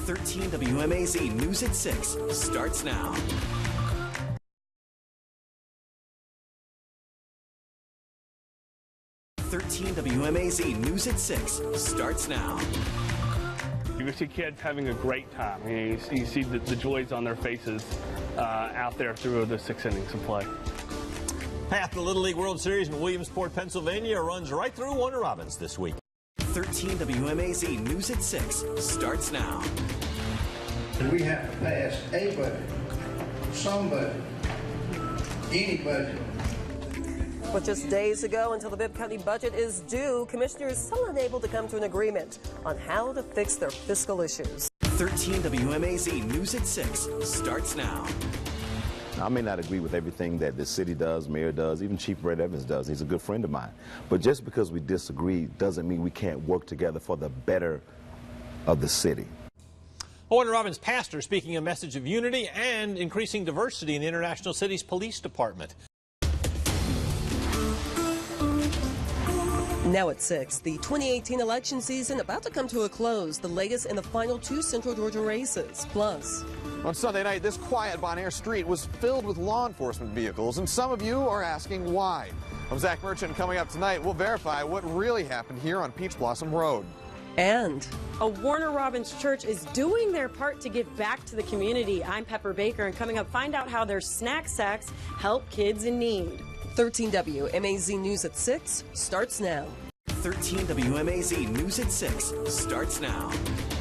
13 WMAZ News at 6 starts now. 13 WMAZ News at 6 starts now. You see kids having a great time. You see the joys on their faces out there through the 6 innings of play. Half the Little League World Series in Williamsport, Pennsylvania runs right through Warner Robins this week. 13 WMAZ News at 6 starts now. We have to pass a budget, some budget, any budget. But just days ago, until the Bibb County budget is due, commissioners still unable to come to an agreement on how to fix their fiscal issues. 13 WMAZ News at 6 starts now. I may not agree with everything that the city does, mayor does, even Chief Brett Evans does. He's a good friend of mine. But just because we disagree doesn't mean we can't work together for the better of the city. Warner Robins pastor speaking a message of unity and increasing diversity in the International City's police department. Now at 6, the 2018 election season about to come to a close, the latest in the final 2 Central Georgia races. Plus, on Sunday night, this quiet Bonaire street was filled with law enforcement vehicles, and some of you are asking why. I'm Zach Merchant. Coming up tonight, we'll verify what really happened here on Peach Blossom Road. and a Warner Robins church is doing their part to give back to the community. I'm Pepper Baker, and coming up, find out how their snack sacks help kids in need. 13 WMAZ News at 6 starts now. 13 WMAZ News at 6 starts now.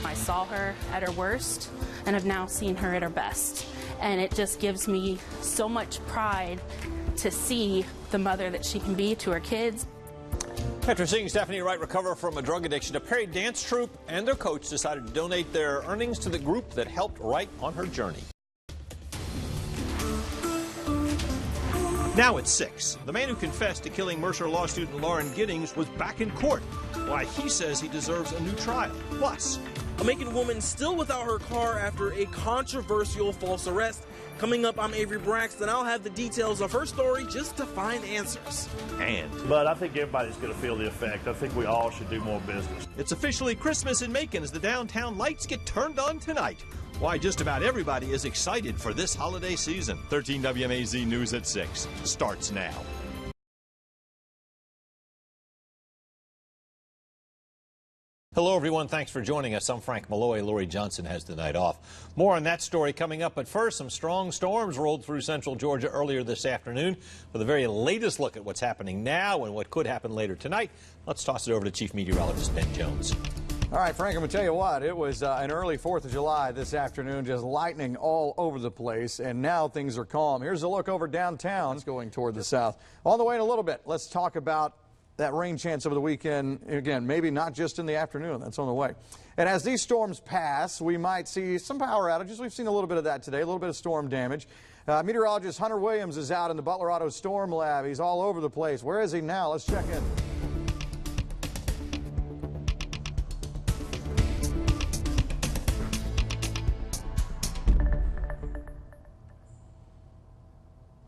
I saw her at her worst and have now seen her at her best. And it just gives me so much pride to see the mother that she can be to her kids. After seeing Stephanie Wright recover from a drug addiction, a Perry dance troupe and their coach decided to donate their earnings to the group that helped Wright on her journey. Now at 6, the man who confessed to killing Mercer law student Lauren Giddings was back in court. Why he says he deserves a new trial. Plus, a Macon woman still without her car after a controversial false arrest. Coming up, I'm Avery Braxton. I'll have the details of her story just to find answers. But I think everybody's going to feel the effect. I think we all should do more business. It's officially Christmas in Macon as the downtown lights get turned on tonight. Why just about everybody is excited for this holiday season. 13 WMAZ News at 6 starts now. Hello, everyone. Thanks for joining us. I'm Frank Malloy. Lori Johnson has the night off. More on that story coming up. But first, some strong storms rolled through central Georgia earlier this afternoon. For the very latest look at what's happening now and what could happen later tonight, let's toss it over to Chief Meteorologist Ben Jones. All right, Frank, I'm going to tell you what, it was an early 4th of July this afternoon, just lightning all over the place, and now things are calm. Here's a look over downtown. It's going toward the south. On the way in a little bit, let's talk about that rain chance over the weekend. Again, maybe not just in the afternoon. That's on the way. And as these storms pass, we might see some power outages. We've seen a little bit of that today, a little bit of storm damage. Meteorologist Hunter Williams is out in the Butler Auto Storm Lab. He's all over the place. Where is he now? Let's check in.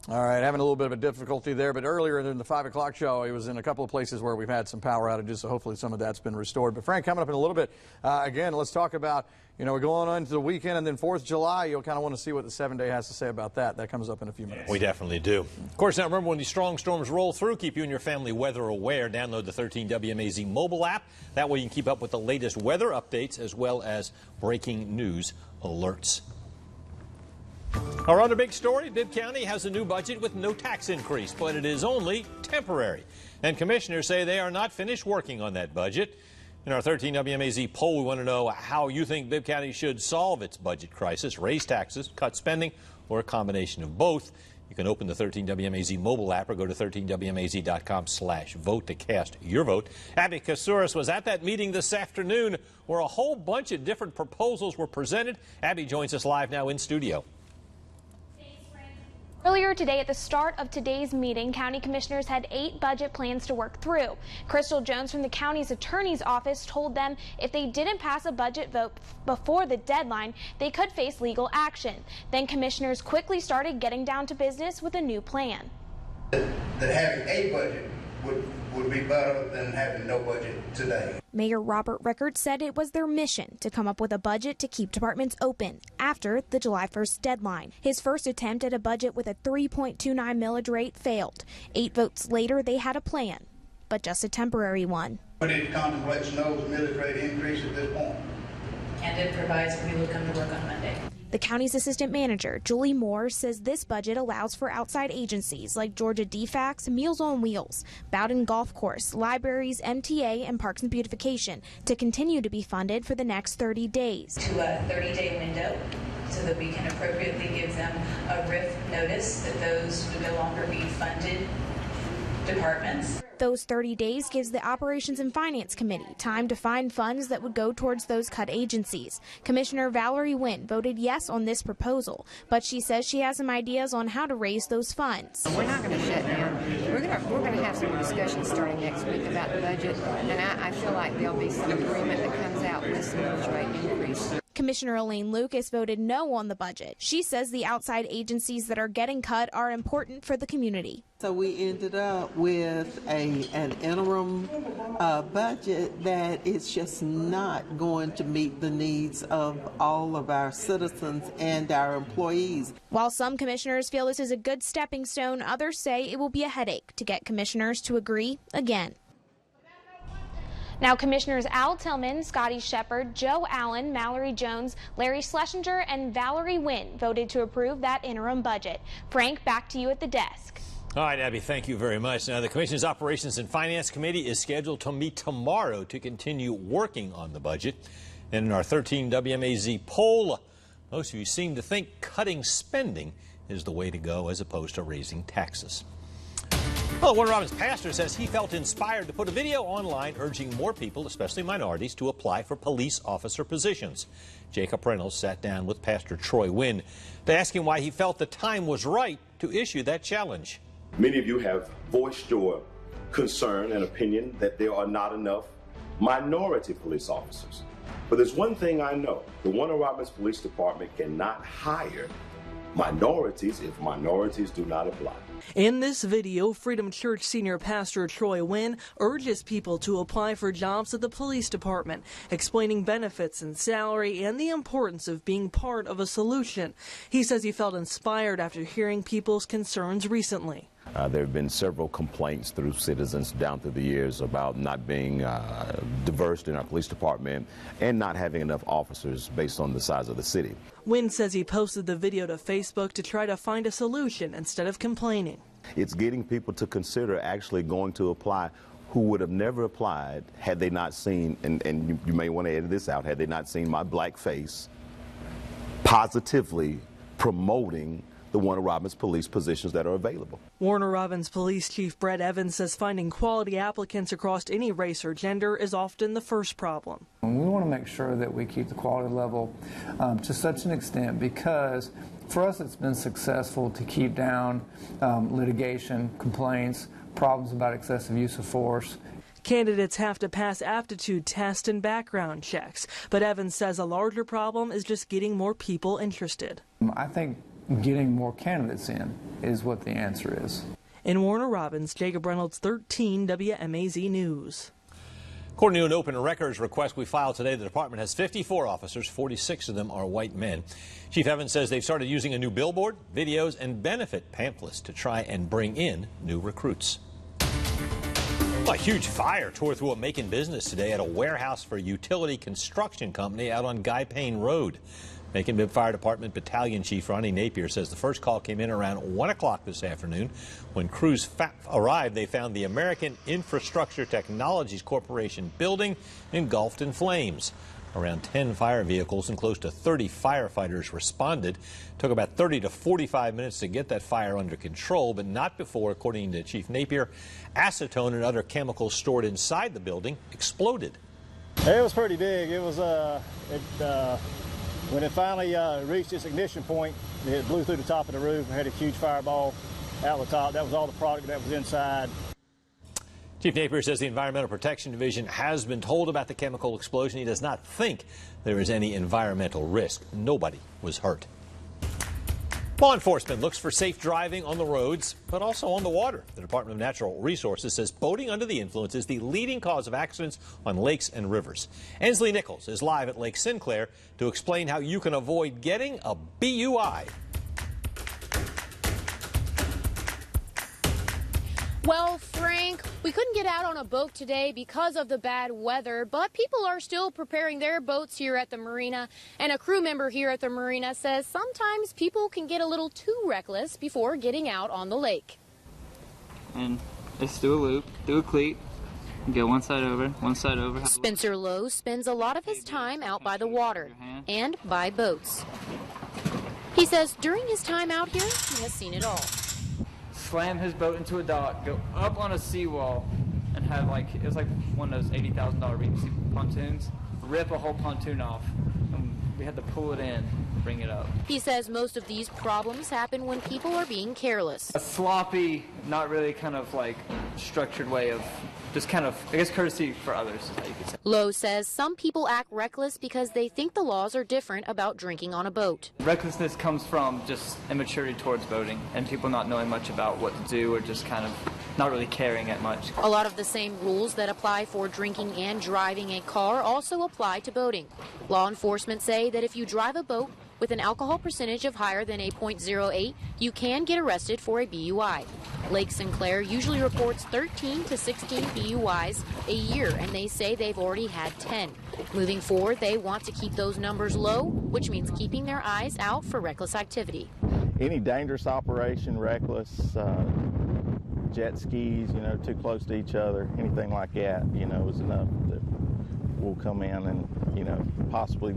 All right, having a little bit of a difficulty there, but earlier in the 5 o'clock show, he was in a couple of places where we've had some power outages, so hopefully some of that's been restored. But Frank, coming up in a little bit, again, let's talk about, we're going on to the weekend and then 4th of July. You'll kind of want to see what the 7-day has to say about that. That comes up in a few minutes. We definitely do. Of course, now remember, when these strong storms roll through, keep you and your family weather aware. Download the 13 WMAZ mobile app. That way you can keep up with the latest weather updates as well as breaking news alerts. Our other big story, Bibb County has a new budget with no tax increase, but it is only temporary. And commissioners say they are not finished working on that budget. In our 13 WMAZ poll, we want to know how you think Bibb County should solve its budget crisis, raise taxes, cut spending, or a combination of both. You can open the 13 WMAZ mobile app or go to 13WMAZ.com/vote to cast your vote. Abby Kasouris was at that meeting this afternoon where a whole bunch of different proposals were presented. Abby joins us live now in studio. Earlier today, at the start of today's meeting, county commissioners had 8 budget plans to work through. Crystal Jones from the county's attorney's office told them if they didn't pass a budget vote before the deadline, they could face legal action. Then commissioners quickly started getting down to business with a new plan. That having a budget would be better than having no budget today. Mayor Robert Rickard said it was their mission to come up with a budget to keep departments open after the July 1st deadline. His first attempt at a budget with a 3.29 millage rate failed. 8 votes later, they had a plan, but just a temporary one. But it contemplates no millage rate increase at this point. And it provides for people to come to work on Monday. The county's assistant manager, Julie Moore, says this budget allows for outside agencies like Georgia DFACS, Meals on Wheels, Bowden Golf Course, libraries, MTA, and Parks and Beautification to continue to be funded for the next 30 days. To a 30-day window so that we can appropriately give them a RIF notice that those would no longer be funded departments. Those 30 days gives the Operations and Finance Committee time to find funds that would go towards those cut agencies. Commissioner Valerie Wynn voted yes on this proposal, but she says she has some ideas on how to raise those funds. We're not going to shut down. We're going to have some discussions starting next week about the budget, and I feel like there'll be some agreement that comes out with some millage rate increase. Commissioner Elaine Lucas voted no on the budget. She says the outside agencies that are getting cut are important for the community. So we ended up with an interim budget that is just not going to meet the needs of all of our citizens and our employees. While some commissioners feel this is a good stepping stone, others say it will be a headache to get commissioners to agree again. Now, Commissioners Al Tillman, Scotty Shepard, Joe Allen, Mallory Jones, Larry Schlesinger, and Valerie Wynn voted to approve that interim budget. Frank, back to you at the desk. All right, Abby, thank you very much. Now, the Commission's Operations and Finance Committee is scheduled to meet tomorrow to continue working on the budget. And in our 13 WMAZ poll, most of you seem to think cutting spending is the way to go as opposed to raising taxes. Well, Warner Robins pastor says he felt inspired to put a video online urging more people, especially minorities, to apply for police officer positions. Jacob Reynolds sat down with Pastor Troy Wynn to ask him why he felt the time was right to issue that challenge. Many of you have voiced your concern and opinion that there are not enough minority police officers. But there's one thing I know. The Warner Robins Police Department cannot hire minorities if minorities do not apply. In this video, Freedom Church Senior Pastor Troy Wynn urges people to apply for jobs at the police department, explaining benefits and salary and the importance of being part of a solution. He says he felt inspired after hearing people's concerns recently. There have been several complaints through citizens down through the years about not being diverse in our police department and not having enough officers based on the size of the city. Wynn says he posted the video to Facebook to try to find a solution instead of complaining. It's getting people to consider actually going to apply who would have never applied had they not seen, and you may want to edit this out, had they not seen my black face positively promoting the Warner Robins police positions that are available. Warner Robins Police Chief Brett Evans says finding quality applicants across any race or gender is often the first problem. We want to make sure that we keep the quality level to such an extent because for us it's been successful to keep down litigation, complaints, problems about excessive use of force. Candidates have to pass aptitude tests and background checks, but Evans says a larger problem is just getting more people interested. I think getting more candidates in is what the answer is. In Warner Robins, Jacob Reynolds, 13 WMAZ News. According to an open records request we filed today, the department has 54 officers. 46 of them are white men. Chief Evans says they've started using a new billboard, videos, and benefit pamphlets to try and bring in new recruits. Well, a huge fire tore through a Macon business today at a warehouse for a utility construction company out on Guy Payne Road. Macon Mid Fire Department Battalion Chief Ronnie Napier says the first call came in around 1 o'clock this afternoon. When crews arrived, they found the American Infrastructure Technologies Corporation building engulfed in flames. Around 10 fire vehicles and close to 30 firefighters responded. It took about 30 to 45 minutes to get that fire under control, but not before, according to Chief Napier, acetone and other chemicals stored inside the building exploded. It was pretty big. It was when it finally reached its ignition point, it blew through the top of the roof and had a huge fireball out the top. That was all the product that was inside. Chief Napier says the Environmental Protection Division has been told about the chemical explosion. He does not think there is any environmental risk. Nobody was hurt. Law enforcement looks for safe driving on the roads, but also on the water. The Department of Natural Resources says boating under the influence is the leading cause of accidents on lakes and rivers. Ensley Nichols is live at Lake Sinclair to explain how you can avoid getting a BUI. Well, Frank, we couldn't get out on a boat today because of the bad weather, but people are still preparing their boats here at the marina. And a crew member here at the marina says sometimes people can get a little too reckless before getting out on the lake. And just do a loop, do a cleat, go one side over. Spencer Lowe spends a lot of his time out by the water and by boats. He says during his time out here, he has seen it all. Slam his boat into a dock, go up on a seawall, and have it was like one of those $80,000 BBC pontoons, rip a whole pontoon off, and we had to pull it in, bring it up. He says most of these problems happen when people are being careless. A sloppy, not really kind of structured way of just kind of, I guess, courtesy for others, is how you could say. Lowe says some people act reckless because they think the laws are different about drinking on a boat. Recklessness comes from just immaturity towards boating and people not knowing much about what to do or just kind of not really caring that much. A lot of the same rules that apply for drinking and driving a car also apply to boating. Law enforcement say that if you drive a boat with an alcohol percentage of higher than a .08, you can get arrested for a BUI. Lake Sinclair usually reports 13 to 16 BUIs a year, and they say they've already had 10. Moving forward, they want to keep those numbers low, which means keeping their eyes out for reckless activity. Any dangerous operation, reckless, jet skis, too close to each other, anything like that, is enough that we'll come in and, possibly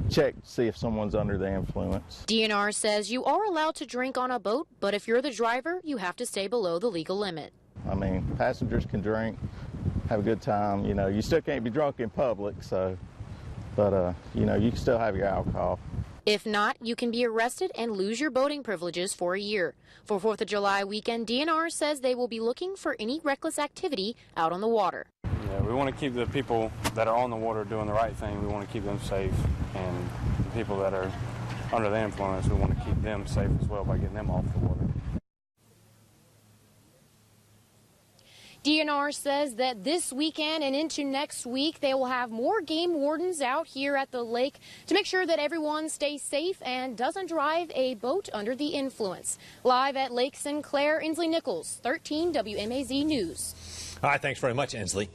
check to see if someone's under the influence. DNR says you are allowed to drink on a boat, but if you're the driver, you have to stay below the legal limit. I mean, passengers can drink, have a good time. You still can't be drunk in public, but you can still have your alcohol. If not, you can be arrested and lose your boating privileges for a year. For 4th of July weekend, DNR says they will be looking for any reckless activity out on the water. Yeah, we want to keep the people that are on the water doing the right thing. We want to keep them safe, and the people that are under the influence, we want to keep them safe as well by getting them off the water. DNR says that this weekend and into next week, they will have more game wardens out here at the lake to make sure that everyone stays safe and doesn't drive a boat under the influence. Live at Lake Sinclair, Ensley Nichols, 13 WMAZ News. All right, thanks very much, Ensley.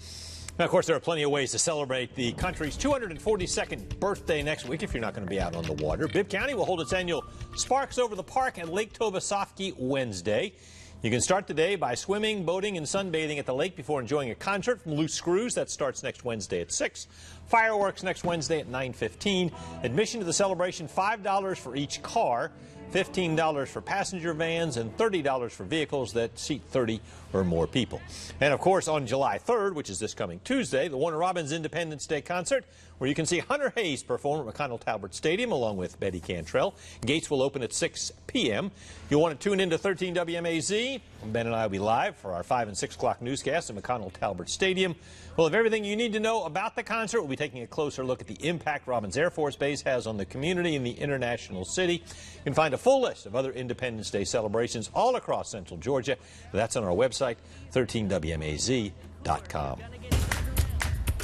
Now, of course, there are plenty of ways to celebrate the country's 242nd birthday next week if you're not going to be out on the water. Bibb County will hold its annual Sparks Over the Park at Lake Tobesofkee Wednesday. You can start the day by swimming, boating, and sunbathing at the lake before enjoying a concert from Loose Screws. That starts next Wednesday at 6. Fireworks next Wednesday at 9:15. Admission to the celebration, $5 for each car, $15 for passenger vans, and $30 for vehicles that seat 30 or more people. And, of course, on July 3rd, which is this coming Tuesday, the Warner Robins Independence Day Concert, where you can see Hunter Hayes perform at McConnell-Talbert Stadium along with Betty Cantrell. Gates will open at 6 p.m. You'll want to tune in to 13 WMAZ. Ben and I will be live for our 5 and 6 o'clock newscast at McConnell-Talbert Stadium. We'll have everything you need to know about the concert. We'll be taking a closer look at the impact Robins Air Force Base has on the community in the international city. You can find a full list of other Independence Day celebrations all across Central Georgia. That's on our website, 13WMAZ.com.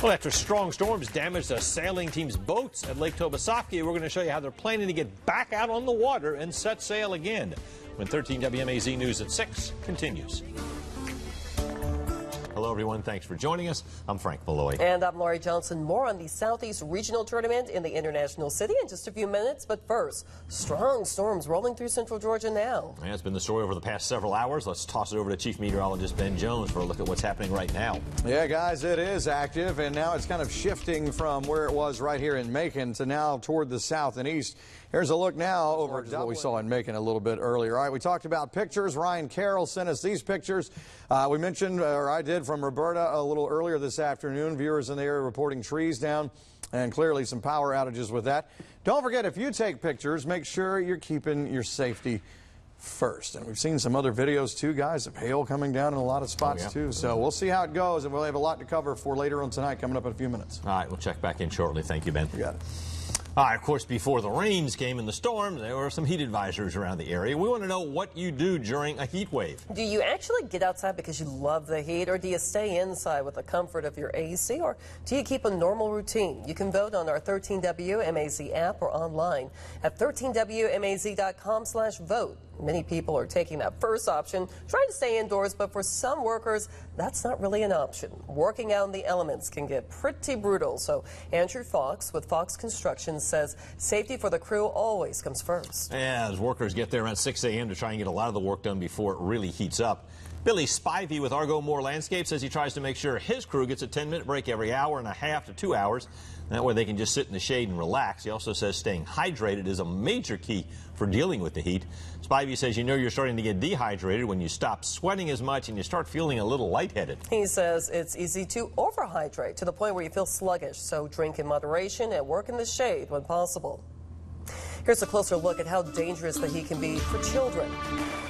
Well, after strong storms damaged a sailing team's boats at Lake Tobesofkee, we're going to show you how they're planning to get back out on the water and set sail again when 13 WMAZ News at 6 continues. Hello, everyone. Thanks for joining us. I'm Frank Malloy. And I'm Laurie Johnson. More on the Southeast Regional Tournament in the International City in just a few minutes. But first, strong storms rolling through Central Georgia now. Yeah, it's been the story over the past several hours. Let's toss it over to Chief Meteorologist Ben Jones for a look at what's happening right now. Yeah, guys, it is active, and now it's kind of shifting from where it was right here in Macon to now toward the south and east. Here's a look now over at what we saw in Macon a little bit earlier. All right, we talked about pictures. Ryan Carroll sent us these pictures. We mentioned, or I did, from Roberta a little earlier this afternoon. Viewers in the area reporting trees down and clearly some power outages with that. Don't forget, if you take pictures, make sure you're keeping your safety first. And we've seen some other videos, too, guys, of hail coming down in a lot of spots, too. So we'll see how it goes, and we'll have a lot to cover for later on tonight coming up in a few minutes. All right, we'll check back in shortly. Thank you, Ben. You got it. Of course, before the rains came and the storms, there were some heat advisories around the area. We want to know what you do during a heat wave. Do you actually get outside because you love the heat, or do you stay inside with the comfort of your AC, or do you keep a normal routine? You can vote on our 13WMAZ app or online at 13WMAZ.com/vote. Many people are taking that first option, trying to stay indoors, but for some workers, that's not really an option. Working out in the elements can get pretty brutal. So Andrew Fox with Fox Construction says safety for the crew always comes first. As workers get there around 6 a.m. to try and get a lot of the work done before it really heats up. Billy Spivey with Argo Moore Landscape says he tries to make sure his crew gets a 10-minute break every hour and a half to 2 hours. That way they can just sit in the shade and relax. He also says staying hydrated is a major key for dealing with the heat. Spivey says you know you're starting to get dehydrated when you stop sweating as much and you start feeling a little lightheaded. He says it's easy to overhydrate to the point where you feel sluggish, so drink in moderation and work in the shade when possible. Here's a closer look at how dangerous the heat can be for children.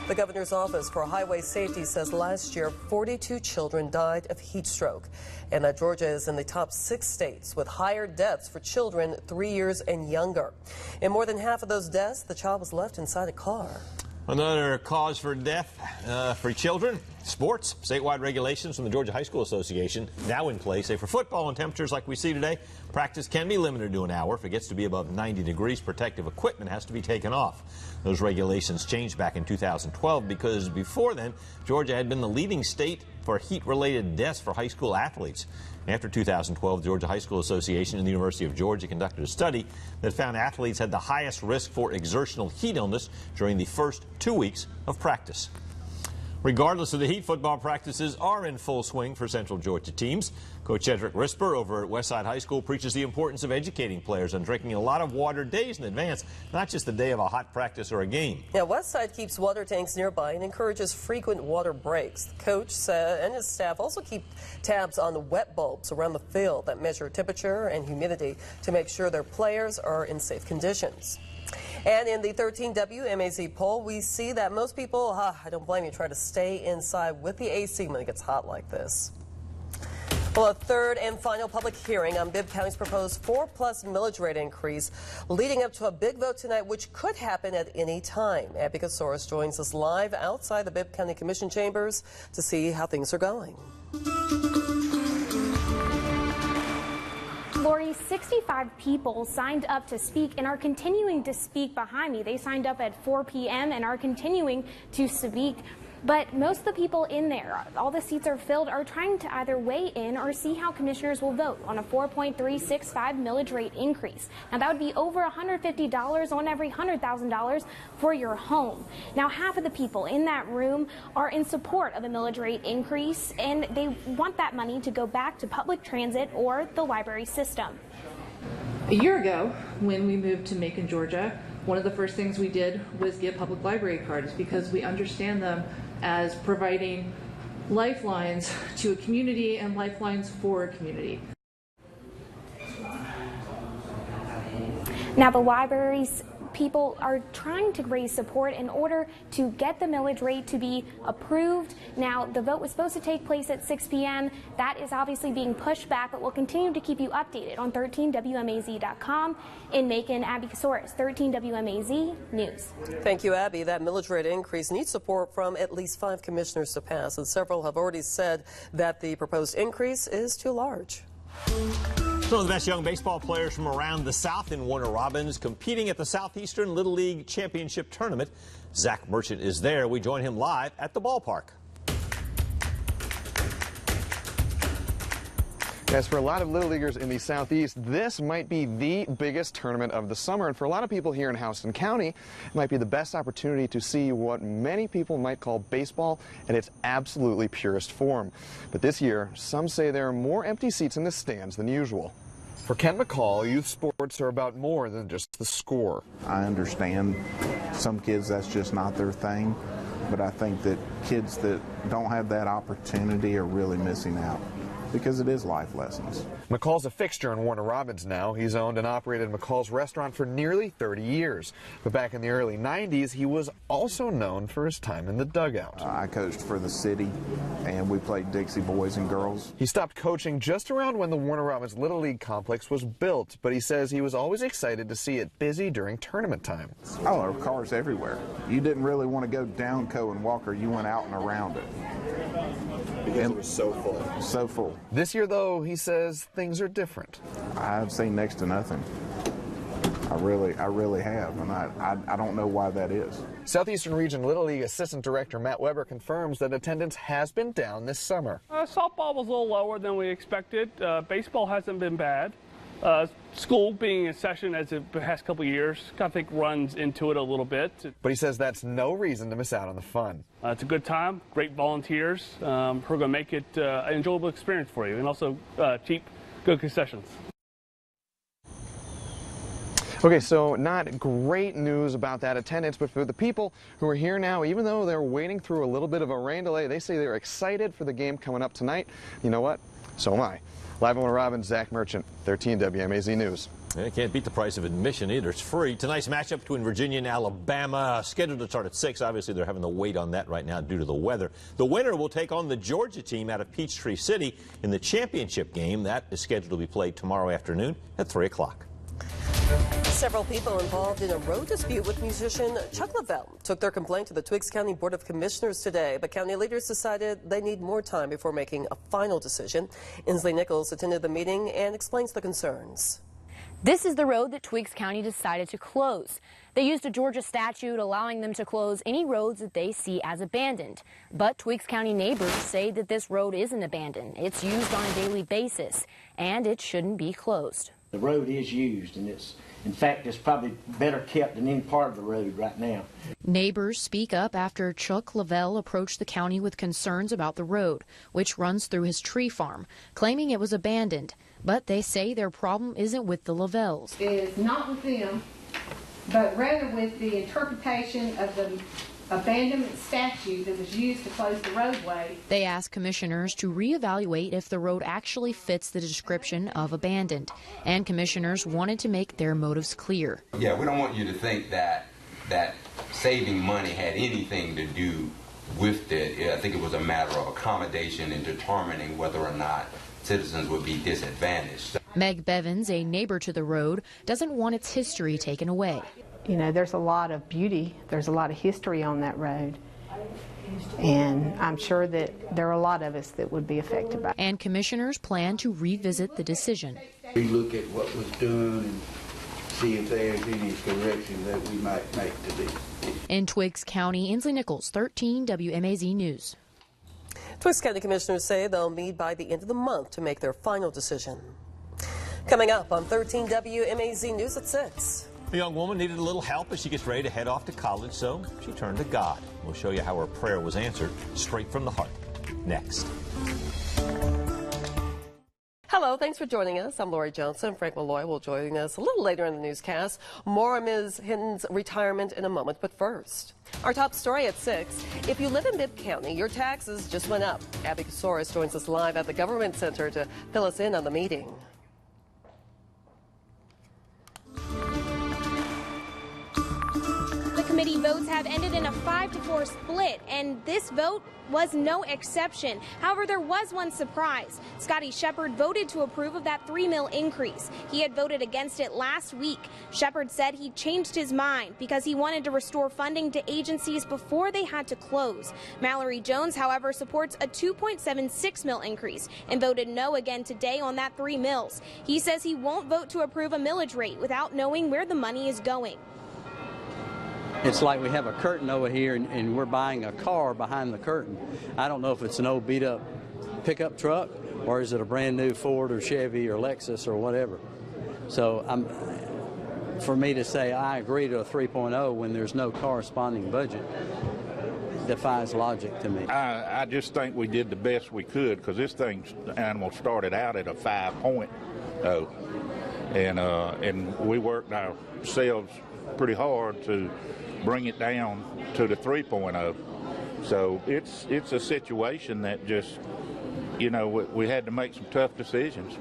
The governor's office for highway safety says last year 42 children died of heat stroke, and that Georgia is in the top 6 states with higher deaths for children 3 years and younger. In more than half of those deaths, the child was left inside a car. Another cause for death for children, sports. Statewide regulations from the Georgia High School Association now in place say for football and temperatures like we see today, practice can be limited to an hour. If it gets to be above 90 degrees, protective equipment has to be taken off. Those regulations changed back in 2012 because before then, Georgia had been the leading state for heat-related deaths for high school athletes. After 2012, the Georgia High School Association and the University of Georgia conducted a study that found athletes had the highest risk for exertional heat illness during the first 2 weeks of practice. Regardless of the heat, football practices are in full swing for Central Georgia teams. Coach Cedric Risper over at Westside High School preaches the importance of educating players on drinking a lot of water days in advance, not just the day of a hot practice or a game. Yeah, Westside keeps water tanks nearby and encourages frequent water breaks. The coach and his staff also keep tabs on wet bulbs around the field that measure temperature and humidity to make sure their players are in safe conditions. And in the 13WMAZ poll, we see that most people, I don't blame you, try to stay inside with the AC when it gets hot like this. Well, a third and final public hearing on Bibb County's proposed 4+ millage rate increase, leading up to a big vote tonight, which could happen at any time. Abby Kasoris joins us live outside the Bibb County Commission chambers to see how things are going. Lori, 65 people signed up to speak and are continuing to speak behind me. They signed up at 4 p.m. and are continuing to speak. But most of the people in there, all the seats are filled, are trying to either weigh in or see how commissioners will vote on a 4.365 millage rate increase. Now, that would be over $150 on every $100,000 for your home. Now, half of the people in that room are in support of a millage rate increase, and they want that money to go back to public transit or the library system. A year ago, when we moved to Macon, Georgia, one of the first things we did was get public library cards because we understand them as providing lifelines to a community and lifelines for a community. Now, the libraries people are trying to raise support in order to get the millage rate to be approved. Now, the vote was supposed to take place at 6 p.m. That is obviously being pushed back, but we'll continue to keep you updated on 13WMAZ.com. In Macon, Abby Kasoris, 13WMAZ News. Thank you, Abby. That millage rate increase needs support from at least 5 commissioners to pass, and several have already said that the proposed increase is too large. Some of the best young baseball players from around the South in Warner Robins competing at the Southeastern Little League Championship Tournament. Zach Merchant is there. We join him live at the ballpark. As for a lot of Little Leaguers in the Southeast, this might be the biggest tournament of the summer. And for a lot of people here in Houston County, it might be the best opportunity to see what many people might call baseball in its absolutely purest form. But this year, some say there are more empty seats in the stands than usual. For Kent McCall, youth sports are about more than just the score. I understand some kids, that's just not their thing. But I think that kids that don't have that opportunity are really missing out. because it is life lessons. McCall's a fixture in Warner Robins now. He's owned and operated McCall's restaurant for nearly 30 years. But back in the early 90s, he was also known for his time in the dugout. I coached for the city, and we played Dixie boys and girls. He stopped coaching just around when the Warner Robins Little League complex was built, but he says he was always excited to see it busy during tournament time. Oh, there were cars everywhere. You didn't really want to go down Co and Walker, you went out and around it. Because it was so full. So full. This year, though, he says things are different. I've seen next to nothing. I really have, and I don't know why that is. Southeastern Region Little League Assistant Director Matt Weber confirms that attendance has been down this summer. Softball was a little lower than we expected. Baseball hasn't been bad. School being in session as the past couple of years, I think runs into it a little bit. But he says that's no reason to miss out on the fun. It's a good time, great volunteers who are going to make it an enjoyable experience for you, and also cheap, good concessions. Okay, so not great news about that attendance, but for the people who are here now, even though they're waiting through a little bit of a rain delay, they say they're excited for the game coming up tonight. You know what? So am I. Live on Robin, Zach Merchant, 13 WMAZ News. Yeah, can't beat the price of admission either. It's free. Tonight's matchup between Virginia and Alabama, scheduled to start at 6. Obviously, they're having to wait on that right now due to the weather. The winner will take on the Georgia team out of Peachtree City in the championship game. That is scheduled to be played tomorrow afternoon at 3 o'clock. Several people involved in a road dispute with musician Chuck Lavelle took their complaint to the Twiggs County Board of Commissioners today, but county leaders decided they need more time before making a final decision. Inslee Nichols attended the meeting and explains the concerns. This is the road that Twiggs County decided to close. They used a Georgia statute allowing them to close any roads that they see as abandoned. But Twiggs County neighbors say that this road isn't abandoned. It's used on a daily basis, and it shouldn't be closed. The road is used, and in fact, it's probably better kept than any part of the road right now. Neighbors speak up after Chuck Lavelle approached the county with concerns about the road, which runs through his tree farm, claiming it was abandoned. But they say their problem isn't with the Lavelles. It is not with them, but rather with the interpretation of the abandonment statute that was used to close the roadway. They asked commissioners to reevaluate if the road actually fits the description of abandoned, and commissioners wanted to make their motives clear. Yeah, we don't want you to think that saving money had anything to do with it. I think it was a matter of accommodation in determining whether or not citizens would be disadvantaged. Meg Bevins, a neighbor to the road, doesn't want its history taken away. You know, there's a lot of beauty, there's a lot of history on that road, and I'm sure that there are a lot of us that would be affected by it. And commissioners plan to revisit the decision. We look at what was done and see if there's any correction that we might make to this. In Twiggs County, Inslee Nichols, 13 WMAZ News. Twiggs County commissioners say they'll meet by the end of the month to make their final decision. Coming up on 13 WMAZ News at 6. A young woman needed a little help as she gets ready to head off to college, so she turned to God. We'll show you how her prayer was answered straight from the heart. Next. Hello, thanks for joining us. I'm Lori Johnson. Frank Malloy will join us a little later in the newscast. More on Ms. Hinton's retirement in a moment, but first, our top story at 6. If you live in Bibb County, your taxes just went up. Abby Kosoris joins us live at the Government Center to fill us in on the meeting. The committee votes have ended in a 5-4 split, and this vote was no exception. However, there was one surprise. Scotty Shepard voted to approve of that $3 million increase. He had voted against it last week. Shepard said he changed his mind because he wanted to restore funding to agencies before they had to close. Mallory Jones, however, supports a $2.76 million increase and voted no again today on that $3 million. He says he won't vote to approve a millage rate without knowing where the money is going. It's like we have a curtain over here and we're buying a car behind the curtain. I don't know if it's an old beat up pickup truck or is it a brand new Ford or Chevy or Lexus or whatever. So for me to say I agree to a 3.0 when there's no corresponding budget defies logic to me. I just think we did the best we could because this animal started out at a 5.0 and we worked ourselves pretty hard to bring it down to the 3.0. So it's a situation that just, you know, we had to make some tough decisions.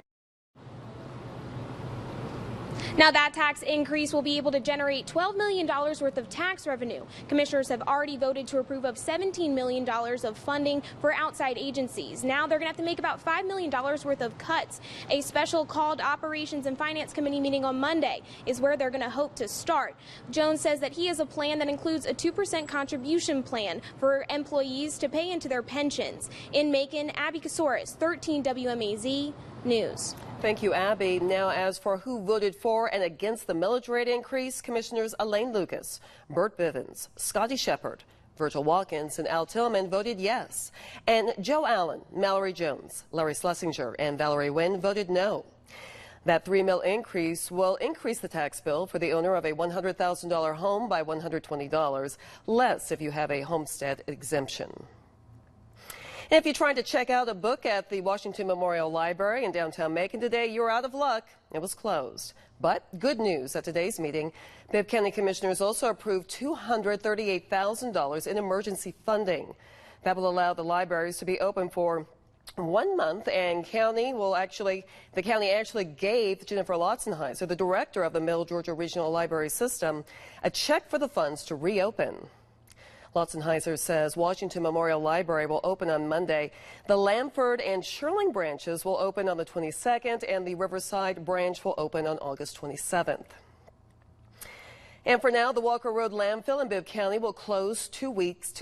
Now, that tax increase will be able to generate $12 million worth of tax revenue. Commissioners have already voted to approve of $17 million of funding for outside agencies. Now they're going to have to make about $5 million worth of cuts. A special called Operations and Finance Committee meeting on Monday is where they're going to hope to start. Jones says that he has a plan that includes a 2% contribution plan for employees to pay into their pensions. In Macon, Abby Casoris, 13 WMAZ News. Thank you, Abby. Now, as for who voted for and against the millage rate increase, Commissioners Elaine Lucas, Bert Bivens, Scotty Shepard, Virgil Watkins, and Al Tillman voted yes. And Joe Allen, Mallory Jones, Larry Schlesinger, and Valerie Wynn voted no. That $3 million increase will increase the tax bill for the owner of a $100,000 home by $120, less if you have a homestead exemption. If you're trying to check out a book at the Washington Memorial Library in downtown Macon today, you're out of luck. It was closed. But good news at today's meeting, Bibb County Commissioners also approved $238,000 in emergency funding. That will allow the libraries to be open for 1 month, and the county actually gave Jennifer Lotzenheiser, the director of the Middle Georgia Regional Library System, a check for the funds to reopen. Lotzenheiser says Washington Memorial Library will open on Monday. The Lamford and Shirling branches will open on the 22nd, and the Riverside branch will open on August 27th. And for now, the Walker Road landfill in Bibb County will close 2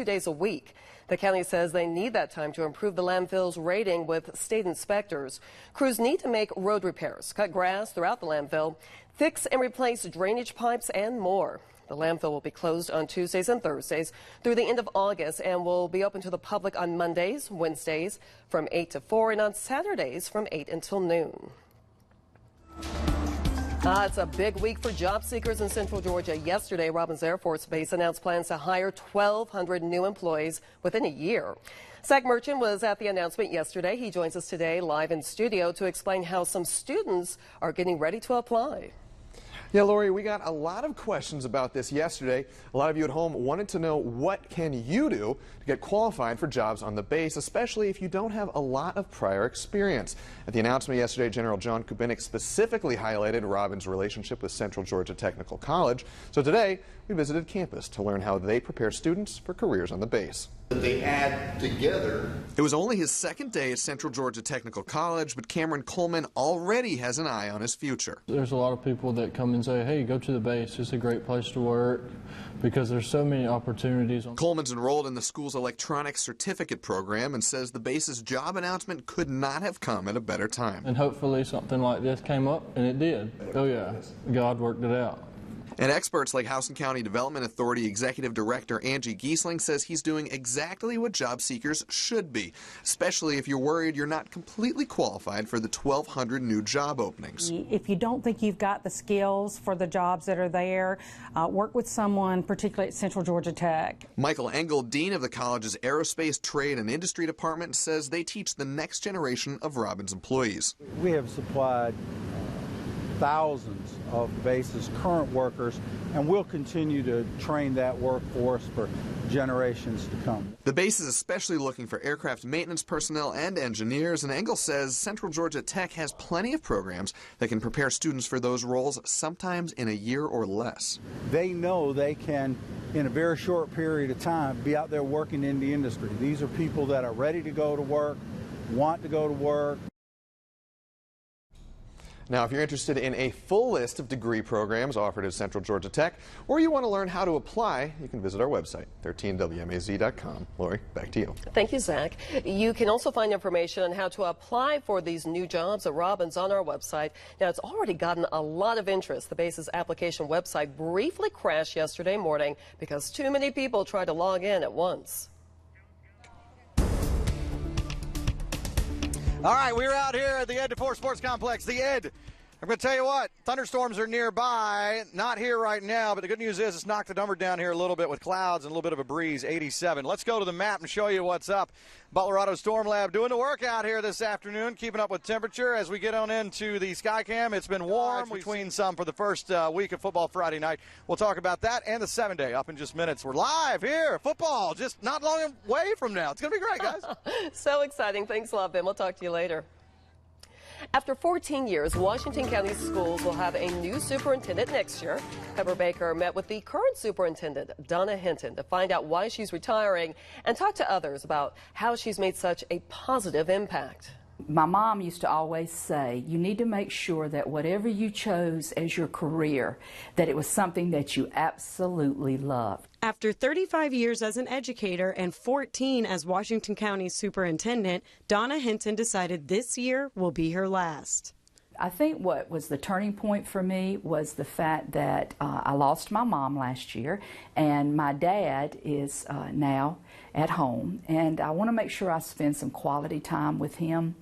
days a week. The county says they need that time to improve the landfill's rating with state inspectors. Crews need to make road repairs, cut grass throughout the landfill, fix and replace drainage pipes, and more. The landfill will be closed on Tuesdays and Thursdays through the end of August and will be open to the public on Mondays, Wednesdays from 8 to 4 and on Saturdays from 8 until noon. It's a big week for job seekers in Central Georgia. Yesterday, Robins Air Force Base announced plans to hire 1,200 new employees within a year. Zach Merchant was at the announcement yesterday. He joins us today live in studio to explain how some students are getting ready to apply. Yeah, Lori, we got a lot of questions about this yesterday. A lot of you at home wanted to know, what can you do to get qualified for jobs on the base, especially if you don't have a lot of prior experience. At the announcement yesterday, General John Kubinick specifically highlighted Robins' relationship with Central Georgia Technical College. So today, we visited campus to learn how they prepare students for careers on the base. They add together. It was only his second day at Central Georgia Technical College, but Cameron Coleman already has an eye on his future. There's a lot of people that come and say, hey, go to the base. It's a great place to work because there's so many opportunities. Coleman's enrolled in the school's electronics certificate program and says the base's job announcement could not have come at a better time. And hopefully something like this came up, and it did. Oh yeah, God worked it out. And experts like Houston County Development Authority Executive Director Angie Giesling says he's doing exactly what job seekers should be, especially if you're worried you're not completely qualified for the 1,200 new job openings. If you don't think you've got the skills for the jobs that are there, work with someone, particularly at Central Georgia Tech. Michael Engel, Dean of the college's Aerospace, Trade, and Industry Department, says they teach the next generation of Robins employees. We have supplied thousands of base's current workers, and we'll continue to train that workforce for generations to come. The base is especially looking for aircraft maintenance personnel and engineers, and Engel says Central Georgia Tech has plenty of programs that can prepare students for those roles, sometimes in a year or less. They know they can, in a very short period of time, be out there working in the industry. These are people that are ready to go to work, want to go to work. Now, if you're interested in a full list of degree programs offered at Central Georgia Tech, or you want to learn how to apply, you can visit our website, 13wmaz.com. Lori, back to you. Thank you, Zach. You can also find information on how to apply for these new jobs at Robins on our website. Now, it's already gotten a lot of interest. The base's application website briefly crashed yesterday morning because too many people tried to log in at once. All right, we're out here at the Ed DeFore Sports Complex. The Ed, I'm going to tell you what, thunderstorms are nearby. Not here right now, but the good news is it's knocked the number down here a little bit with clouds and a little bit of a breeze, 87. Let's go to the map and show you what's up. Butler Auto Storm Lab doing the work out here this afternoon, keeping up with temperature as we get on into the Skycam. It's been warm between some for the first week of football Friday night. We'll talk about that and the 7-day up in just minutes. We're live here, football, just not long away from now. It's going to be great, guys. So exciting. Thanks a lot, Ben. We'll talk to you later. After 14 years, Washington County schools will have a new superintendent next year. Pepper Baker met with the current superintendent, Donna Hinton, to find out why she's retiring and talk to others about how she's made such a positive impact. My mom used to always say, you need to make sure that whatever you chose as your career, that it was something that you absolutely loved. After 35 years as an educator and 14 as Washington County superintendent, Donna Hinton decided this year will be her last. I think what was the turning point for me was the fact that I lost my mom last year, and my dad is now at home, and I want to make sure I spend some quality time with him.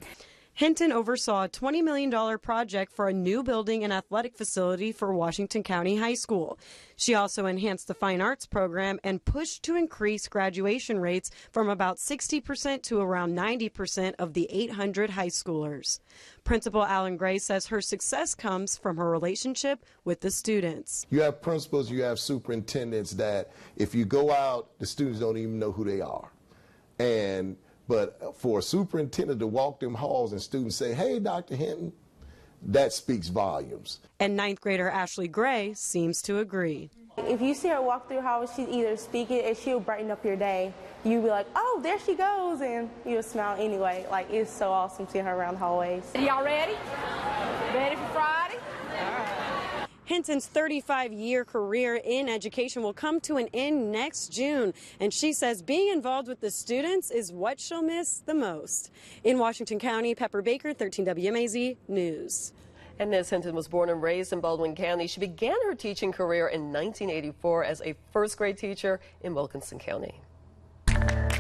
Hinton oversaw a $20 million project for a new building and athletic facility for Washington County High School. She also enhanced the fine arts program and pushed to increase graduation rates from about 60% to around 90% of the 800 high schoolers. Principal Alan Gray says her success comes from her relationship with the students. You have principals, you have superintendents that if you go out, the students don't even know who they are. But for a superintendent to walk them halls and students say, hey, Dr. Hinton, that speaks volumes. And 9th grader Ashley Gray seems to agree. If you see her walk through halls, she's either speaking and she'll brighten up your day. You'll be like, oh, there she goes, and you'll smile anyway. Like, it's so awesome seeing her around the hallways. Y'all ready? Ready for Friday? Hinton's 35-year career in education will come to an end next June, and she says being involved with the students is what she'll miss the most. In Washington County, Pepper Baker, 13 WMAZ News. And Ms. Hinton was born and raised in Baldwin County. She began her teaching career in 1984 as a first-grade teacher in Wilkinson County. Trying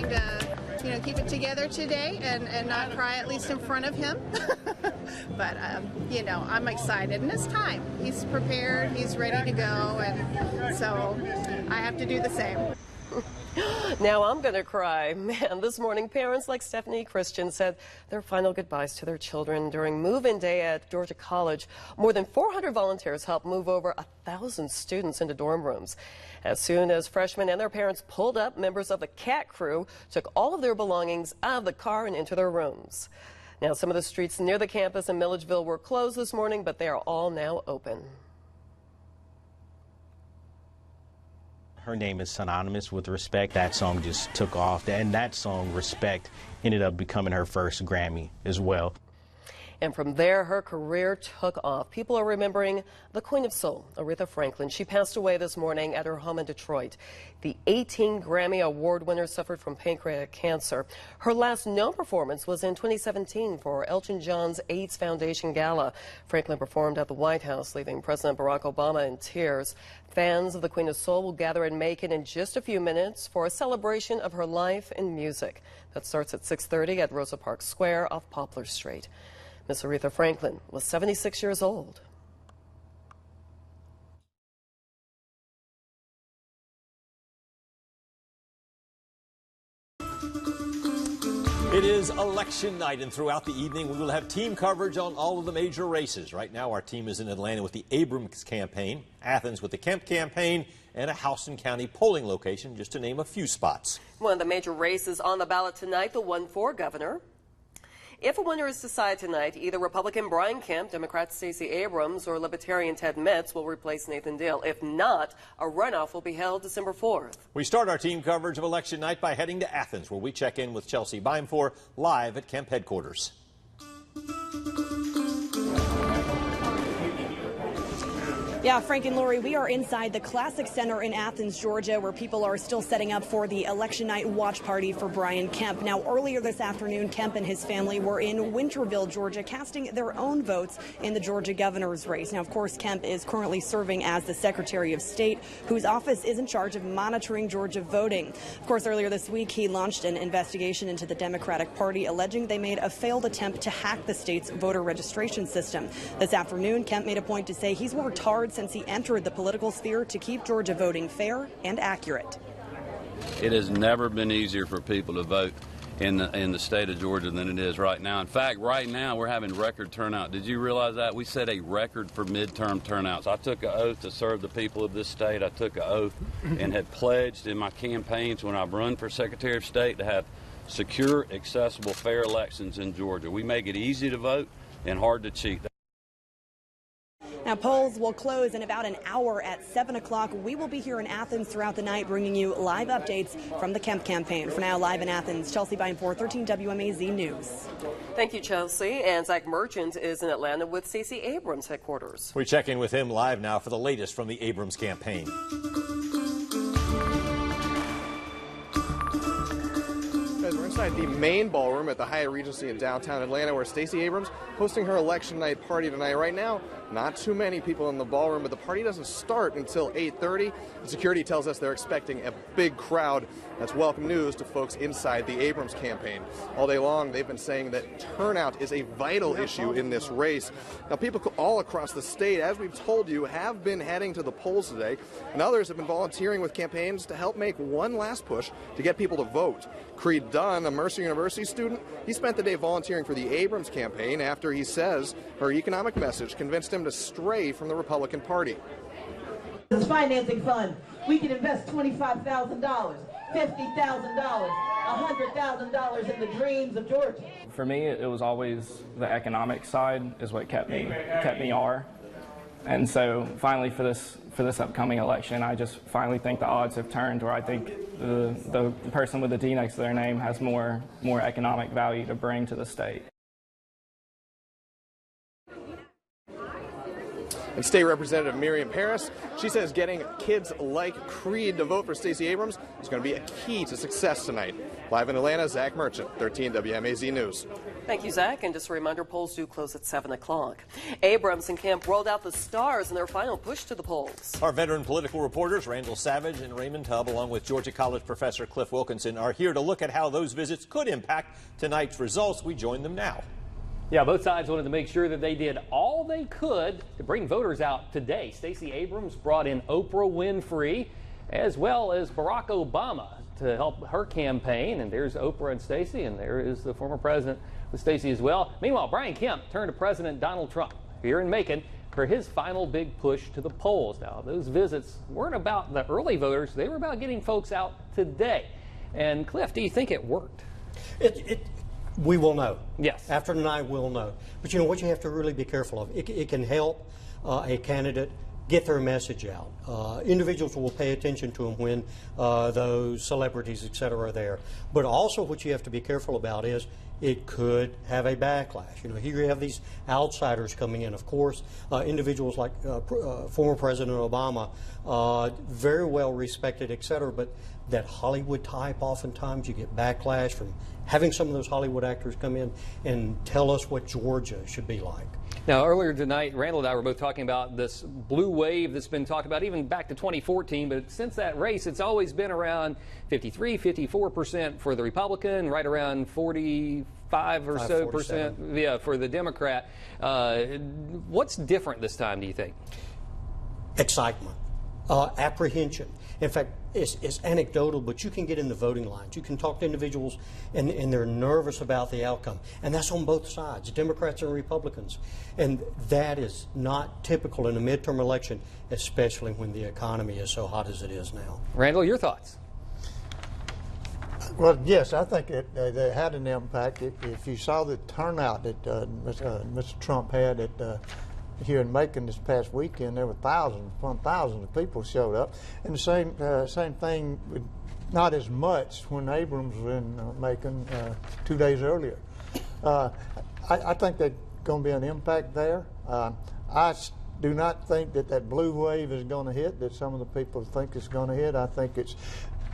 to, keep it together today and not cry, at least in front of him. But, I'm excited, and it's time. He's prepared, he's ready to go, and so I have to do the same. Now I'm going to cry. Man, this morning, parents like Stephanie Christian said their final goodbyes to their children during move-in day at Georgia College. More than 400 volunteers helped move over 1,000 students into dorm rooms. As soon as freshmen and their parents pulled up, members of the CAT crew took all of their belongings out of the car and into their rooms. Now, some of the streets near the campus in Milledgeville were closed this morning, but they are all now open. Her name is synonymous with respect. That song just took off, and that song, Respect, ended up becoming her first Grammy as well. And from there, her career took off. People are remembering the Queen of Soul, Aretha Franklin. She passed away this morning at her home in Detroit. The 18 Grammy Award winner suffered from pancreatic cancer. Her last known performance was in 2017 for Elton John's AIDS Foundation Gala. Franklin performed at the White House, leaving President Barack Obama in tears. Fans of the Queen of Soul will gather in Macon in just a few minutes for a celebration of her life and music. That starts at 6:30 at Rosa Parks Square off Poplar Street. Miss Aretha Franklin was 76 years old. It is election night, and throughout the evening we will have team coverage on all of the major races. Right now our team is in Atlanta with the Abrams campaign, Athens with the Kemp campaign, and a Houston County polling location, just to name a few spots. One of the major races on the ballot tonight, the one for governor. If a winner is decided tonight, either Republican Brian Kemp, Democrat Stacey Abrams, or Libertarian Ted Metz will replace Nathan Deal. If not, a runoff will be held December 4th. We start our team coverage of election night by heading to Athens, where we check in with Chelsea Beimfor live at Kemp headquarters. Yeah, Frank and Lori, we are inside the Classic Center in Athens, Georgia, where people are still setting up for the election night watch party for Brian Kemp. Now, earlier this afternoon, Kemp and his family were in Winterville, Georgia, casting their own votes in the Georgia governor's race. Now, of course, Kemp is currently serving as the Secretary of State, whose office is in charge of monitoring Georgia voting. Of course, earlier this week, he launched an investigation into the Democratic Party, alleging they made a failed attempt to hack the state's voter registration system. This afternoon, Kemp made a point to say he's worked hard since he entered the political sphere to keep Georgia voting fair and accurate. It has never been easier for people to vote in the state of Georgia than it is right now. In fact, right now we're having record turnout. Did you realize that? We set a record for midterm turnouts. I took an oath to serve the people of this state. I took an oath and had pledged in my campaigns when I've run for Secretary of State to have secure, accessible, fair elections in Georgia. We make it easy to vote and hard to cheat. Now, polls will close in about an hour at 7 o'clock. We will be here in Athens throughout the night, bringing you live updates from the Kemp campaign. For now, live in Athens, Chelsea Bine for 13 WMAZ News. Thank you, Chelsea. And Zach Merchant is in Atlanta with Stacey Abrams' headquarters. We check in with him live now for the latest from the Abrams campaign. We're inside the main ballroom at the Hyatt Regency in downtown Atlanta, where Stacey Abrams hosting her election night party tonight. Right now, not too many people in the ballroom, but the party doesn't start until 8:30. Security tells us they're expecting a big crowd. That's welcome news to folks inside the Abrams campaign. All day long, they've been saying that turnout is a vital issue in this race. Now, people all across the state, as we've told you, have been heading to the polls today, and others have been volunteering with campaigns to help make one last push to get people to vote. Creed Dunn, a Mercer University student, he spent the day volunteering for the Abrams campaign after he says her economic message convinced him to stray from the Republican Party. This financing fund, we can invest $25,000, $50,000, $100,000 in the dreams of Georgia. For me, it was always the economic side is what kept me R. And so finally for this upcoming election, I just finally think the odds have turned where I think the person with the D next to their name has more economic value to bring to the state. And State Representative Miriam Harris, she says getting kids like Creed to vote for Stacey Abrams is going to be a key to success tonight. Live in Atlanta, Zach Merchant, 13 WMAZ News. Thank you, Zach. And just a reminder, polls do close at 7 o'clock. Abrams and Kemp rolled out the stars in their final push to the polls. Our veteran political reporters, Randall Savage and Raymond Tubb, along with Georgia College professor Cliff Wilkinson, are here to look at how those visits could impact tonight's results. We join them now. Yeah, both sides wanted to make sure that they did all they could to bring voters out today. Stacey Abrams brought in Oprah Winfrey as well as Barack Obama to help her campaign. And there's Oprah and Stacey, and there is the former president with Stacey as well. Meanwhile, Brian Kemp turned to President Donald Trump here in Macon for his final big push to the polls. Now, those visits weren't about the early voters. They were about getting folks out today. And Cliff, do you think it worked? We will know. Yes. After tonight, we'll know. But you know what you have to really be careful of? It can help a candidate get their message out. Individuals will pay attention to them when those celebrities, et cetera, are there. But also what you have to be careful about is it could have a backlash. You know, here you have these outsiders coming in. Of course, individuals like former President Obama, very well respected, et cetera, but that Hollywood type, oftentimes you get backlash from having some of those Hollywood actors come in and tell us what Georgia should be like. Now, earlier tonight, Randall and I were both talking about this blue wave that's been talked about even back to 2014, but since that race, it's always been around 53, 54% for the Republican, right around 45 or so percent for the Democrat. What's different this time, do you think? Excitement, apprehension. In fact, it's anecdotal, but you can get in the voting lines. You can talk to individuals, and they're nervous about the outcome. And that's on both sides, Democrats and Republicans. And that is not typical in a midterm election, especially when the economy is so hot as it is now. Randall, your thoughts? Well, yes, I think it had an impact. If you saw the turnout that Mr. Trump had at here in Macon this past weekend, there were thousands of people showed up. And the same thing, not as much when Abrams was in Macon 2 days earlier. I think there's going to be an impact there. I do not think that that blue wave is going to hit, that some of the people think it's going to hit. I think it's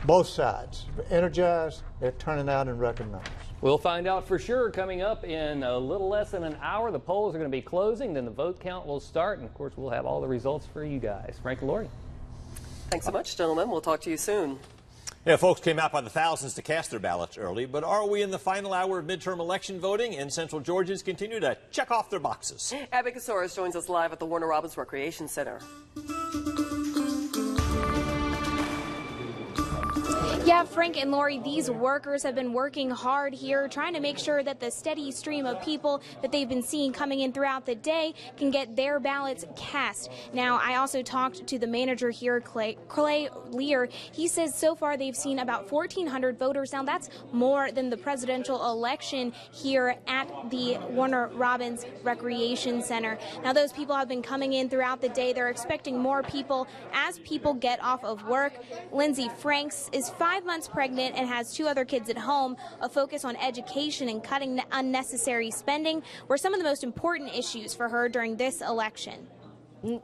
both sides. Energized, they're turning out in record numbers. We'll find out for sure coming up in a little less than an hour. The polls are going to be closing, then the vote count will start, and of course we'll have all the results for you guys. Frank and Lori. Thanks so much, gentlemen. We'll talk to you soon. Yeah, folks came out by the thousands to cast their ballots early, but are we in the final hour of midterm election voting? And Central Georgians continue to check off their boxes. Abby Casoris joins us live at the Warner Robins Recreation Center. Yeah, Frank and Lori, these workers have been working hard here, trying to make sure that the steady stream of people that they've been seeing coming in throughout the day can get their ballots cast. Now, I also talked to the manager here, Clay Lear. He says so far they've seen about 1,400 voters. Now, that's more than the presidential election here at the Warner Robins Recreation Center. Now, those people have been coming in throughout the day. They're expecting more people as people get off of work. Lindsay Franks is 5 months pregnant and has 2 other kids at home. A focus on education and cutting unnecessary spending were some of the most important issues for her during this election. None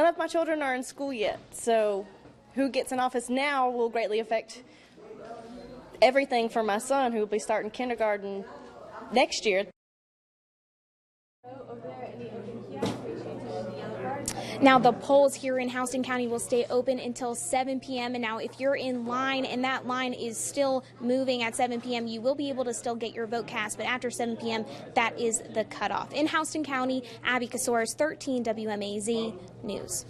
of my children are in school yet, so who gets in office now will greatly affect everything for my son, who will be starting kindergarten next year. Now, the polls here in Houston County will stay open until 7 p.m. And now if you're in line and that line is still moving at 7 p.m., you will be able to still get your vote cast. But after 7 p.m., that is the cutoff. In Houston County, Abby Casoris, 13 WMAZ News.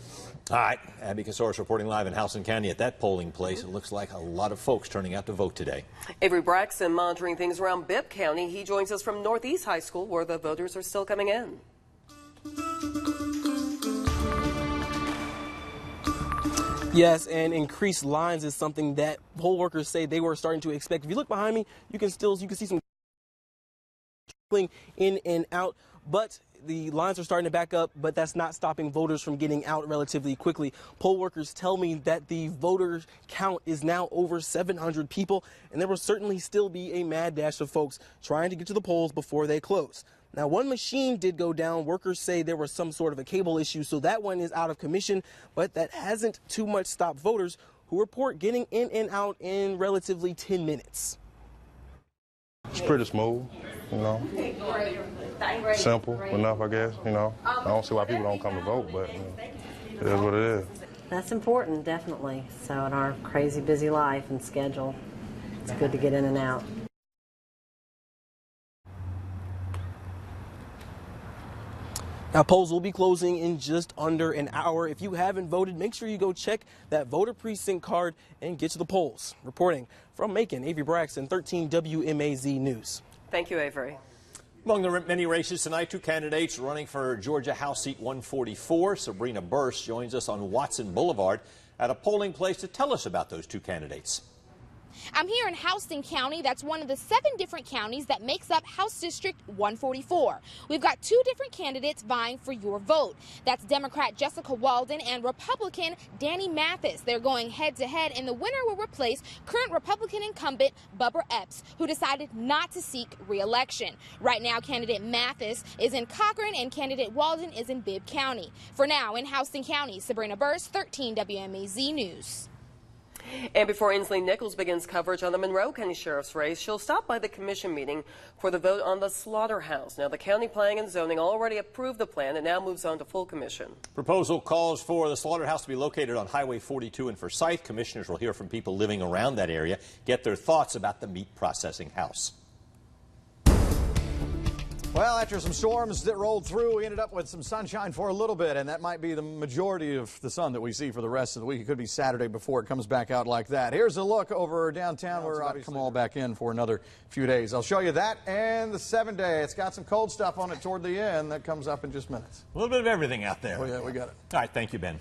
All right, Abby Casoris reporting live in Houston County at that polling place. It looks like a lot of folks turning out to vote today. Avery Braxton monitoring things around Bibb County. He joins us from Northeast High School, where the voters are still coming in. Yes, and increased lines is something that poll workers say they were starting to expect. If you look behind me, you can see some in and out, but the lines are starting to back up, but that's not stopping voters from getting out relatively quickly. Poll workers tell me that the voter count is now over 700 people, and there will certainly still be a mad dash of folks trying to get to the polls before they close. Now, one machine did go down. Workers say there was some sort of a cable issue, so that one is out of commission, but that hasn't too much stopped voters who report getting in and out in relatively 10 minutes. It's pretty smooth, you know, simple enough, I guess, you know. I don't see why people don't come to vote, but you know, it is what it is. That's important, definitely. So in our crazy busy life and schedule, it's good to get in and out. Now, polls will be closing in just under an hour. If you haven't voted, make sure you go check that voter precinct card and get to the polls. Reporting from Macon, Avery Braxton, 13 WMAZ News. Thank you, Avery. Among the many races tonight, 2 candidates running for Georgia House Seat 144. Sabrina Burse joins us on Watson Boulevard at a polling place to tell us about those 2 candidates. I'm here in Houston County. That's one of the 7 different counties that makes up House District 144. We've got 2 different candidates vying for your vote. That's Democrat Jessica Walden and Republican Danny Mathis. They're going head to head, and the winner will replace current Republican incumbent Bubba Epps, who decided not to seek re-election. Right now, candidate Mathis is in Cochran and candidate Walden is in Bibb County. For now, in Houston County, Sabrina Burse, 13 WMAZ News. And before Inslee Nichols begins coverage on the Monroe County Sheriff's race, she'll stop by the commission meeting for the vote on the slaughterhouse. Now, the County Planning and Zoning already approved the plan and now moves on to full commission. Proposal calls for the slaughterhouse to be located on Highway 42 in Forsyth. Commissioners will hear from people living around that area, get their thoughts about the meat processing house. Well, after some storms that rolled through, we ended up with some sunshine for a little bit, and that might be the majority of the sun that we see for the rest of the week. It could be Saturday before it comes back out like that. Here's a look over downtown. We're about to come all back in for another few days. I'll show you that and the 7-day. It's got some cold stuff on it toward the end. That comes up in just minutes. A little bit of everything out there. Oh, yeah, we got it. All right, thank you, Ben.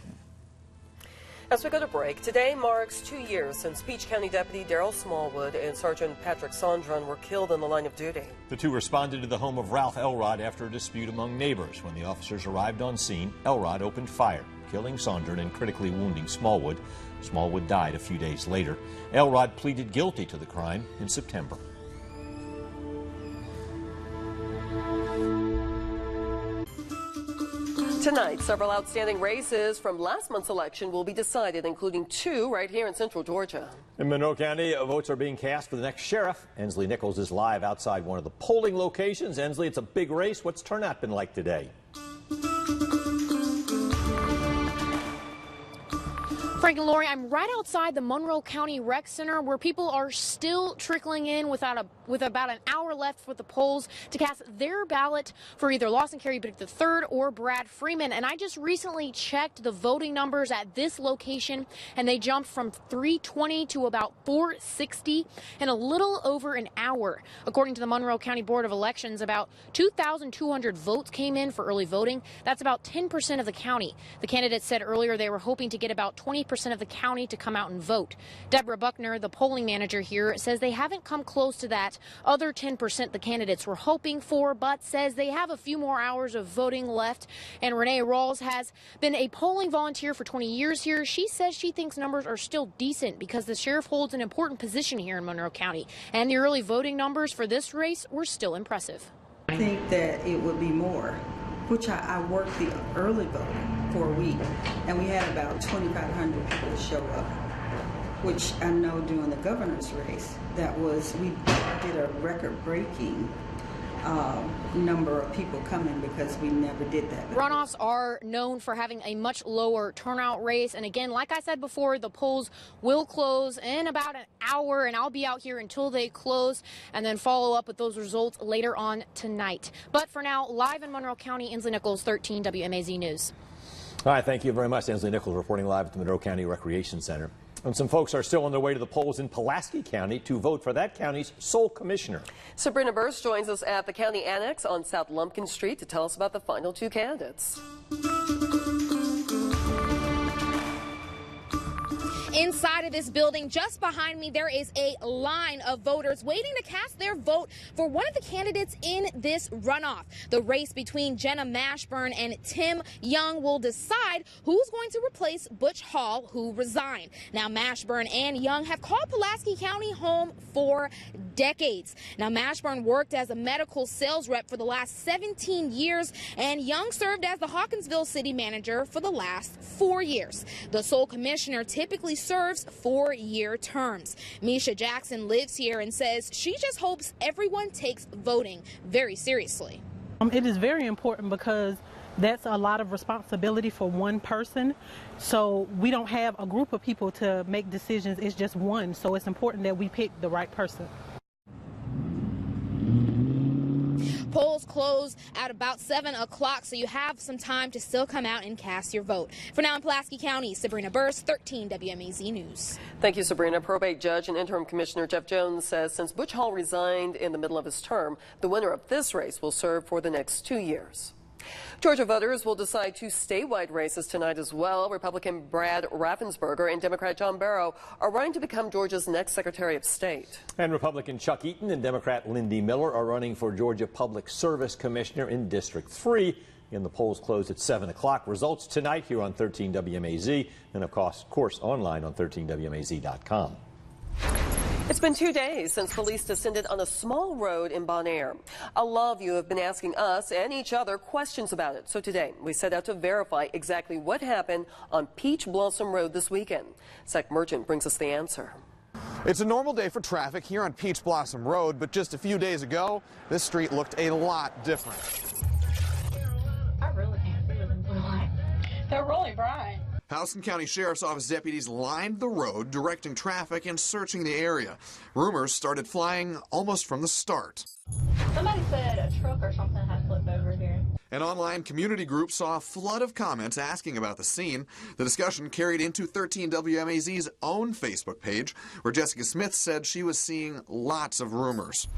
As we go to break, today marks 2 years since Peach County Deputy Daryl Smallwood and Sergeant Patrick Sondron were killed in the line of duty. The 2 responded to the home of Ralph Elrod after a dispute among neighbors. When the officers arrived on scene, Elrod opened fire, killing Sondron and critically wounding Smallwood. Smallwood died a few days later. Elrod pleaded guilty to the crime in September. Tonight, several outstanding races from last month's election will be decided, including 2 right here in central Georgia. In Monroe County, votes are being cast for the next sheriff. Ensley Nichols is live outside one of the polling locations. Ensley, it's a big race. What's turnout been like today? Frank and Lori, I'm right outside the Monroe County Rec Center where people are still trickling in with about an hour left for the polls to cast their ballot for either Lawson Carey Benedict III or Brad Freeman. And I just recently checked the voting numbers at this location, and they jumped from 320 to about 460 in a little over an hour. According to the Monroe County Board of Elections, about 2,200 votes came in for early voting. That's about 10% of the county. The candidates said earlier they were hoping to get about 20% of the county to come out and vote. Deborah Buckner, the polling manager here, says they haven't come close to that other 10% the candidates were hoping for, but says they have a few more hours of voting left. And Renee Rawls has been a polling volunteer for 20 years here. She says she thinks numbers are still decent because the sheriff holds an important position here in Monroe County. And the early voting numbers for this race were still impressive. I think that it would be more, which I worked the early voting for a week, and we had about 2,500 people show up, which I know during the governor's race, we did a record-breaking number of people coming because we never did that before. Runoffs are known for having a much lower turnout rate, and again, like I said before, the polls will close in about an hour, and I'll be out here until they close and then follow up with those results later on tonight. But for now, live in Monroe County, Ensley Nichols, 13 WMAZ News. All right, thank you very much. Ensley Nichols reporting live at the Monroe County Recreation Center. And some folks are still on their way to the polls in Pulaski County to vote for that county's sole commissioner. Sabrina Burst joins us at the county annex on South Lumpkin Street to tell us about the final 2 candidates. Inside of this building, just behind me, there is a line of voters waiting to cast their vote for one of the candidates in this runoff. The race between Jenna Mashburn and Tim Young will decide who's going to replace Butch Hall, who resigned. Now, Mashburn and Young have called Pulaski County home for decades. Now, Mashburn worked as a medical sales rep for the last 17 years, and Young served as the Hawkinsville city manager for the last 4 years. The sole commissioner typically serves 4-year terms. Misha Jackson lives here and says she just hopes everyone takes voting very seriously. It is very important because that's a lot of responsibility for one person. So we don't have a group of people to make decisions. It's just one. So it's important that we pick the right person. Polls close at about 7 o'clock, so you have some time to still come out and cast your vote. For now in Pulaski County, Sabrina Burst, 13 WMAZ News. Thank you, Sabrina. Probate judge and interim commissioner Jeff Jones says since Butch Hall resigned in the middle of his term, the winner of this race will serve for the next 2 years. Georgia voters will decide 2 statewide races tonight as well. Republican Brad Raffensperger and Democrat John Barrow are running to become Georgia's next Secretary of State. And Republican Chuck Eaton and Democrat Lindy Miller are running for Georgia Public Service Commissioner in District 3. And the polls close at 7 o'clock. Results tonight here on 13 WMAZ and, of course, online on 13WMAZ.com. It's been 2 days since police descended on a small road in Bon Air. A lot of you have been asking us and each other questions about it. So today we set out to verify exactly what happened on Peach Blossom Road this weekend. Zach Merchant brings us the answer. It's a normal day for traffic here on Peach Blossom Road, but just a few days ago, this street looked a lot different. I really can't see them blue lights. They're really bright. Houston County Sheriff's Office deputies lined the road, directing traffic and searching the area. Rumors started flying almost from the start. Somebody said a truck or something had flipped over here. An online community group saw a flood of comments asking about the scene. The discussion carried into 13 WMAZ's own Facebook page, where Jessica Smith said she was seeing lots of rumors.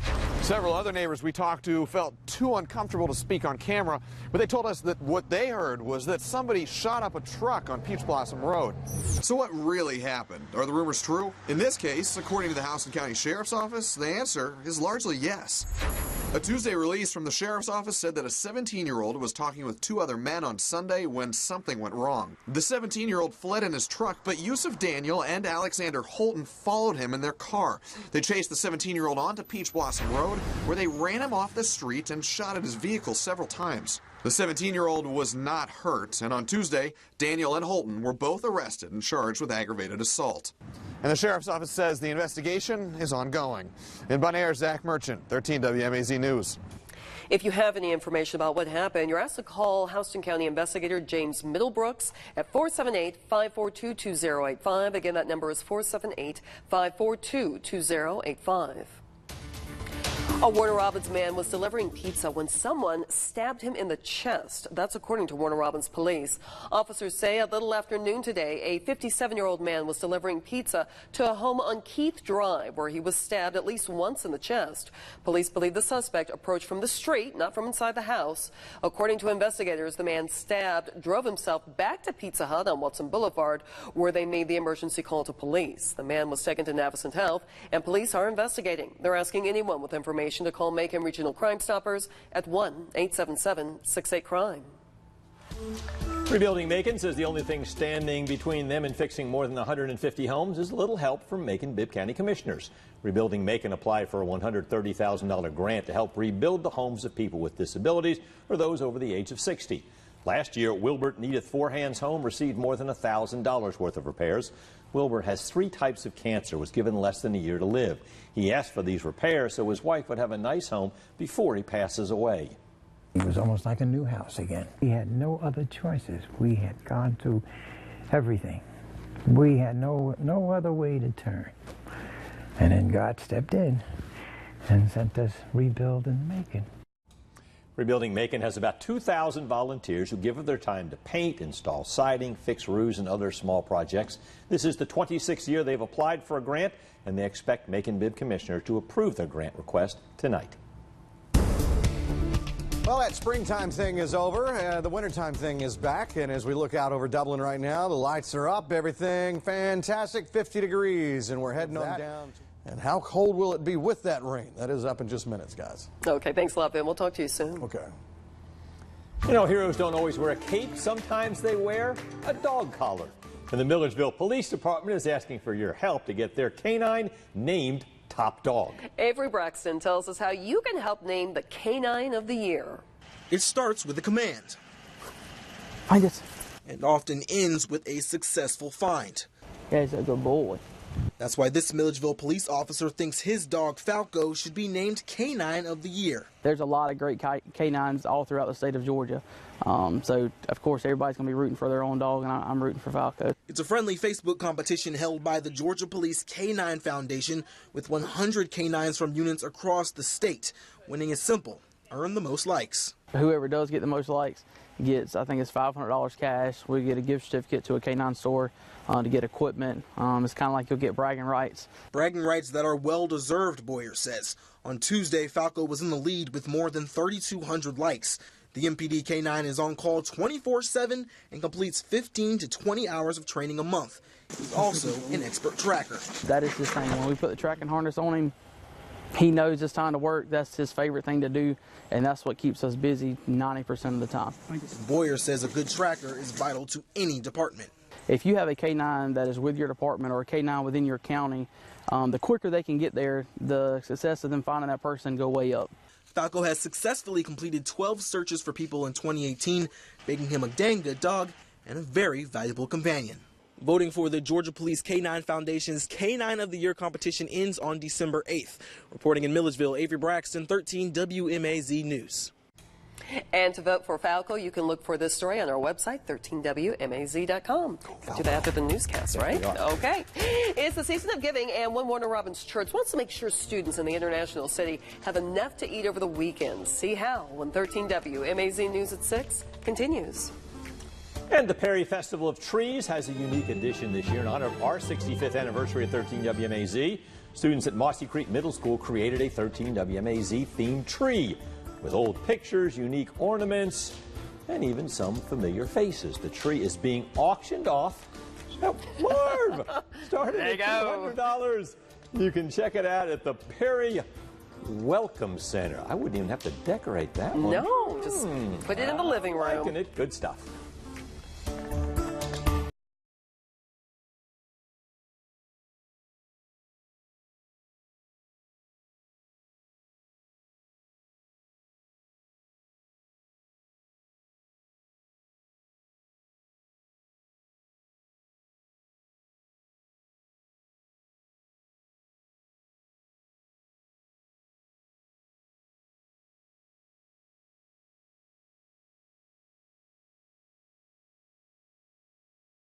Several other neighbors we talked to felt too uncomfortable to speak on camera, but they told us that what they heard was that somebody shot up a truck on Peach Blossom Road. So what really happened? Are the rumors true? In this case, according to the Houston County Sheriff's Office, the answer is largely yes. A Tuesday release from the Sheriff's Office said that a 17-year-old was talking with 2 other men on Sunday when something went wrong. The 17-year-old fled in his truck, but Yusuf Daniel and Alexander Holton followed him in their car. They chased the 17-year-old onto Peach Blossom Road, where they ran him off the street and shot at his vehicle several times. The 17-year-old was not hurt, and on Tuesday, Daniel and Holton were both arrested and charged with aggravated assault. And the sheriff's office says the investigation is ongoing. In Bonaire, Zach Merchant, 13 WMAZ News. If you have any information about what happened, you're asked to call Houston County Investigator James Middlebrooks at 478-542-2085. Again, that number is 478-542-2085. A Warner Robins man was delivering pizza when someone stabbed him in the chest. That's according to Warner Robins police. Officers say a little after noon today, a 57-year-old man was delivering pizza to a home on Keith Drive where he was stabbed at least once in the chest. Police believe the suspect approached from the street, not from inside the house. According to investigators, the man stabbed drove himself back to Pizza Hut on Watson Boulevard where they made the emergency call to police. The man was taken to Navicent Health and police are investigating. They're asking anyone with information to call Macon Regional Crime Stoppers at 1-877-68-CRIME. Rebuilding Macon says the only thing standing between them and fixing more than 150 homes is a little help from Macon-Bibb County commissioners. Rebuilding Macon applied for a $130,000 grant to help rebuild the homes of people with disabilities or those over the age of 60. Last year, Wilbert and Edith Forehand's home received more than $1,000 worth of repairs. Wilbert has 3 types of cancer, was given less than a year to live. He asked for these repairs so his wife would have a nice home before he passes away. It was almost like a new house again. We had no other choices. We had gone through everything. We had no other way to turn. And then God stepped in and sent us Rebuilding Macon. Rebuilding Macon has about 2,000 volunteers who give of their time to paint, install siding, fix roofs, and other small projects. This is the 26th year they've applied for a grant, and they expect Macon-Bibb Commissioner to approve their grant request tonight. Well, that springtime thing is over. The wintertime thing is back. And as we look out over Dublin right now, the lights are up, everything fantastic, 50 degrees, and we're heading on down. And how cold will it be with that rain? That is up in just minutes, guys. Okay, thanks a lot, Ben. We'll talk to you soon. Okay. You know, heroes don't always wear a cape. Sometimes they wear a dog collar. And the Millersville Police Department is asking for your help to get their canine named Top Dog. Avery Braxton tells us how you can help name the Canine of the Year. It starts with a command. Find it. And often ends with a successful find. He's a good boy. That's why this Milledgeville police officer thinks his dog Falco should be named Canine of the Year. There's a lot of great canines all throughout the state of Georgia. So, of course, everybody's going to be rooting for their own dog, and I'm rooting for Falco. It's a friendly Facebook competition held by the Georgia Police Canine Foundation with 100 canines from units across the state. Winning is simple. Earn the most likes. Whoever does get the most likes gets, I think it's $500 cash. We get a gift certificate to a canine store to get equipment. It's kind of like you'll get bragging rights. Bragging rights that are well-deserved, Boyer says. On Tuesday, Falco was in the lead with more than 3,200 likes. The MPD K9 is on call 24/7 and completes 15 to 20 hours of training a month. He's also an expert tracker. That is his thing. When we put the tracking harness on him, he knows it's time to work. That's his favorite thing to do, and that's what keeps us busy 90% of the time. Boyer says a good tracker is vital to any department. If you have a K9 that is with your department or a K9 within your county, the quicker they can get there, the success of them finding that person go way up. Falco has successfully completed 12 searches for people in 2018, making him a dang good dog and a very valuable companion. Voting for the Georgia Police K9 Foundation's K9 of the Year competition ends on December 8th. Reporting in Milledgeville, Avery Braxton, 13 WMAZ News. And to vote for Falco, you can look for this story on our website, 13WMAZ.com. Do that after the newscast, right? Okay. It's the season of giving, and one Warner Robins Church wants to make sure students in the International City have enough to eat over the weekend. See how when 13WMAZ News at 6 continues. And the Perry Festival of Trees has a unique edition this year in honor of our 65th anniversary at 13 WMAZ. Students at Mossy Creek Middle School created a 13 WMAZ themed tree with old pictures, unique ornaments, and even some familiar faces. The tree is being auctioned off. Marv! Started at $200. You can check it out at the Perry Welcome Center. I wouldn't even have to decorate that one. No, just put it in the living room. Liking it. Good stuff.